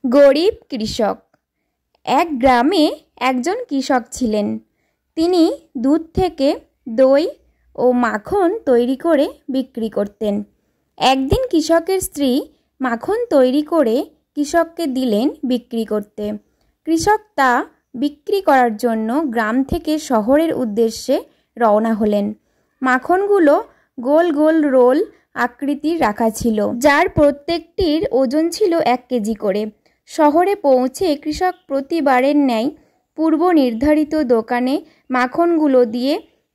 গরিব কৃষক। এক গ্রামে একজন কৃষক ছিলেন। তিনি দুধ থেকে দই ও মাখন তৈরি করে বিক্রি করতেন। একদিন কৃষকের স্ত্রী মাখন তৈরি করে কৃষককে দিলেন বিক্রি করতে। কৃষক তা বিক্রি করার জন্য গ্রাম থেকে শহরের উদ্দেশ্যে রওনা হলেন। মাখনগুলো গোল গোল রোল আকৃতির রাখা ছিল, যার প্রত্যেকটির ওজন ছিল 1 কেজি করে। শহরে পৌঁছে কৃষক প্রতিবারের ন্যায় পূর্ব নির্ধারিত দোকানে মাখনগুলো দিয়ে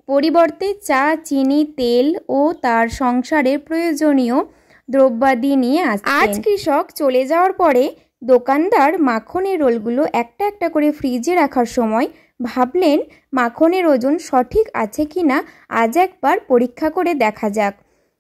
পরিবর্তে চা, চিনি, তেল ও তার সংসারের প্রয়োজনীয় দ্রব্যাদি নিয়ে আসতেন। আজ কৃষক চলে যাওয়ার পরে দোকানদার মাখনের রোলগুলো একটা একটা করে ফ্রিজে রাখার সময় ভাবলেন, মাখনের ওজন সঠিক আছে কিনা আজ একবার পরীক্ষা করে দেখা যাক।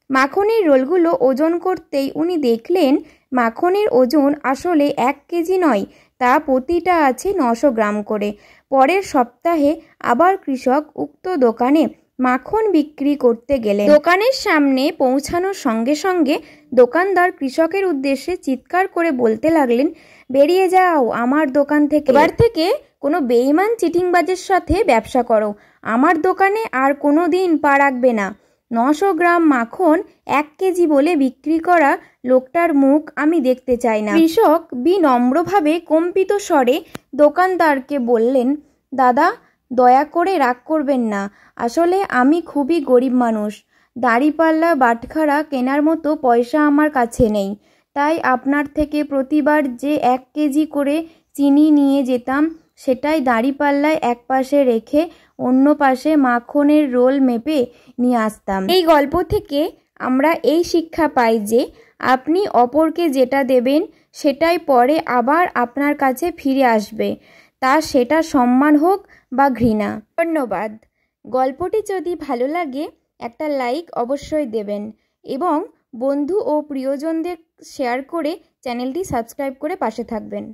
মাখনের রোলগুলো ওজন করতেই উনি দেখলেন মাখনের ওজন আসলে 1 কেজি নয়, তা প্রতিটা আছে 900 গ্রাম করে। পরের সপ্তাহে আবার কৃষক উক্ত দোকানে মাখন বিক্রি করতে গেলেন। দোকানের সামনে পৌঁছানোর সঙ্গে সঙ্গে দোকানদার কৃষকের উদ্দেশ্যে চিৎকার করে বলতে লাগলেন, বেরিয়ে যাও আমার দোকান থেকে। এবার থেকে কোনো বেঈমান চিটিংবাজের সাথে ব্যবসা করো, আমার দোকানে আর কোনো দিন পা রাখবে না। 900 গ্রাম মাখন 1 কেজি বলে বিক্রি করা লোকটার মুখ আমি দেখতে চাই না। কৃষক বিনম্রভাবে কম্পিত স্বরে দোকানদারকে বললেন, দাদা, দয়া করে রাগ করবেন না, আসলে আমি খুবই গরিব মানুষ। দাঁড়িপাল্লা বাটখারা কেনার মতো পয়সা আমার কাছে নেই, তাই আপনার থেকে প্রতিবার যে 1 কেজি করে চিনি নিয়ে যেতাম সেটাই দাঁড়িপাল্লায় এক পাশে রেখে অন্য পাশে মাখনের রোল মেপে নিয়ে আসতাম। এই গল্প থেকে আমরা এই শিক্ষা পাই যে আপনি অপরকে যেটা দেবেন সেটাই পরে আবার আপনার কাছে ফিরে আসবে, তা সেটা সম্মান হোক বা ঘৃণা। ধন্যবাদ। গল্পটি যদি ভালো লাগে একটা লাইক অবশ্যই দেবেন এবং বন্ধু ও প্রিয়জনদের শেয়ার করে চ্যানেলটি সাবস্ক্রাইব করে পাশে থাকবেন।